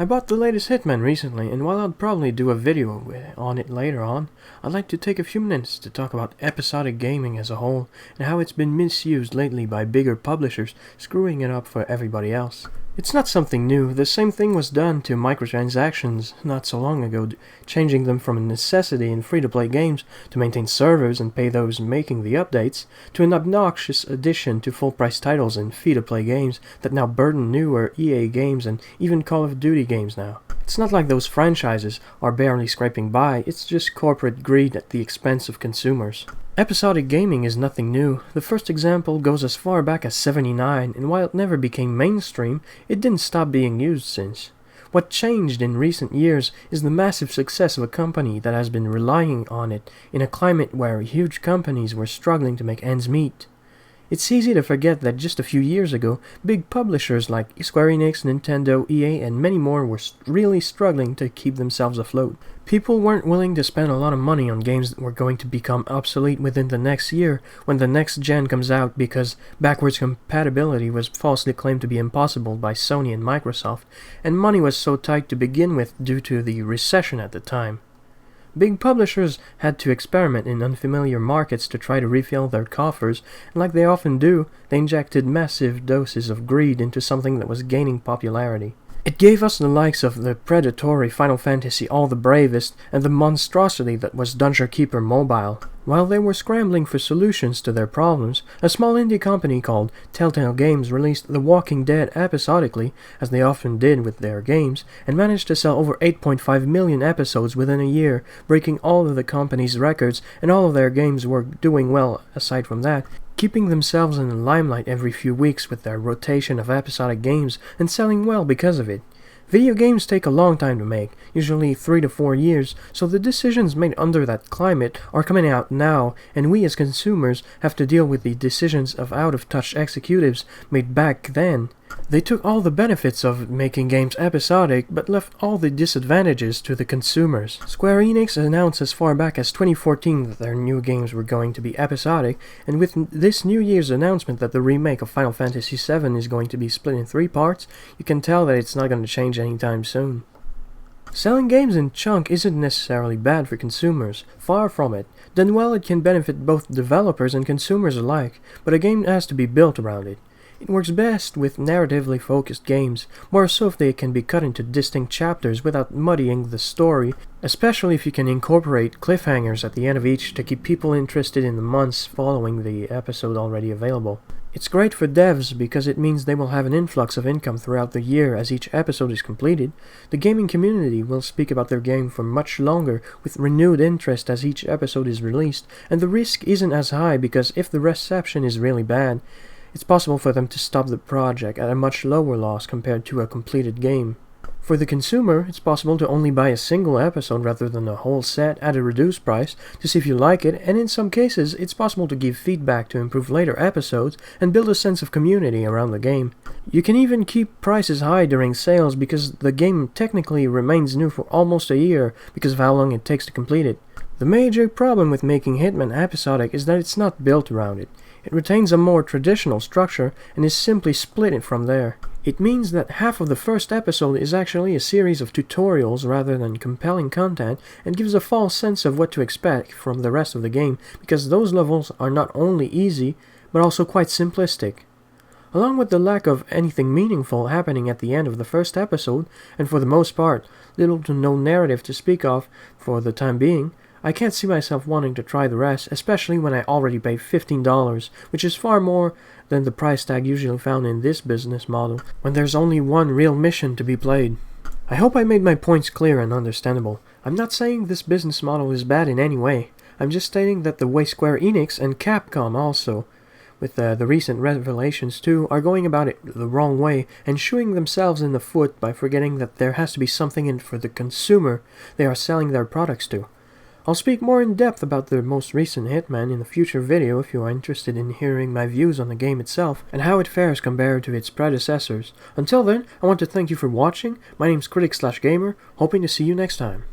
I bought the latest Hitman recently, and while I'll probably do a video on it later on, I'd like to take a few minutes to talk about episodic gaming as a whole, and how it's been misused lately by bigger publishers, screwing it up for everybody else. It's not something new. The same thing was done to microtransactions not so long ago, changing them from a necessity in free-to-play games to maintain servers and pay those making the updates, to an obnoxious addition to full-price titles in free-to-play games that now burden newer EA games and even Call of Duty games now. It's not like those franchises are barely scraping by, it's just corporate greed at the expense of consumers. Episodic gaming is nothing new. The first example goes as far back as '79, and while it never became mainstream, it didn't stop being used since. What changed in recent years is the massive success of a company that has been relying on it in a climate where huge companies were struggling to make ends meet. It's easy to forget that just a few years ago, big publishers like Square Enix, Nintendo, EA, and many more were really struggling to keep themselves afloat. People weren't willing to spend a lot of money on games that were going to become obsolete within the next year when the next gen comes out because backwards compatibility was falsely claimed to be impossible by Sony and Microsoft, and money was so tight to begin with due to the recession at the time. Big publishers had to experiment in unfamiliar markets to try to refill their coffers, and like they often do, they injected massive doses of greed into something that was gaining popularity. It gave us the likes of the predatory Final Fantasy All the Bravest and the monstrosity that was Dungeon Keeper Mobile. While they were scrambling for solutions to their problems, a small indie company called Telltale Games released The Walking Dead episodically, as they often did with their games, and managed to sell over 8.5 million episodes within a year, breaking all of the company's records, and all of their games were doing well aside from that, keeping themselves in the limelight every few weeks with their rotation of episodic games and selling well because of it. Video games take a long time to make, usually 3 to 4 years, so the decisions made under that climate are coming out now, and we as consumers have to deal with the decisions of out-of-touch executives made back then. They took all the benefits of making games episodic, but left all the disadvantages to the consumers. Square Enix announced as far back as 2014 that their new games were going to be episodic, and with this New Year's announcement that the remake of Final Fantasy VII is going to be split in 3 parts, you can tell that it's not going to change anytime soon. Selling games in chunk isn't necessarily bad for consumers, far from it. Done well, it can benefit both developers and consumers alike, but a game has to be built around it. It works best with narratively focused games, more so if they can be cut into distinct chapters without muddying the story, especially if you can incorporate cliffhangers at the end of each to keep people interested in the months following the episode already available. It's great for devs because it means they will have an influx of income throughout the year as each episode is completed. The gaming community will speak about their game for much longer with renewed interest as each episode is released, and the risk isn't as high because if the reception is really bad, it's possible for them to stop the project at a much lower loss compared to a completed game. For the consumer, it's possible to only buy a single episode rather than a whole set at a reduced price to see if you like it, and in some cases, it's possible to give feedback to improve later episodes and build a sense of community around the game. You can even keep prices high during sales because the game technically remains new for almost a year because of how long it takes to complete it. The major problem with making Hitman episodic is that it's not built around it. It retains a more traditional structure and is simply split from there. It means that half of the first episode is actually a series of tutorials rather than compelling content, and gives a false sense of what to expect from the rest of the game because those levels are not only easy, but also quite simplistic. Along with the lack of anything meaningful happening at the end of the first episode, and for the most part, little to no narrative to speak of for the time being, I can't see myself wanting to try the rest, especially when I already paid $15, which is far more than the price tag usually found in this business model, when there's only one real mission to be played. I hope I made my points clear and understandable. I'm not saying this business model is bad in any way. I'm just stating that the way Square Enix and Capcom also, with the recent revelations too, are going about it the wrong way and shooting themselves in the foot by forgetting that there has to be something in it for the consumer they are selling their products to. I'll speak more in depth about the most recent Hitman in a future video if you are interested in hearing my views on the game itself and how it fares compared to its predecessors. Until then, I want to thank you for watching. My name's Critic/Gamer, hoping to see you next time.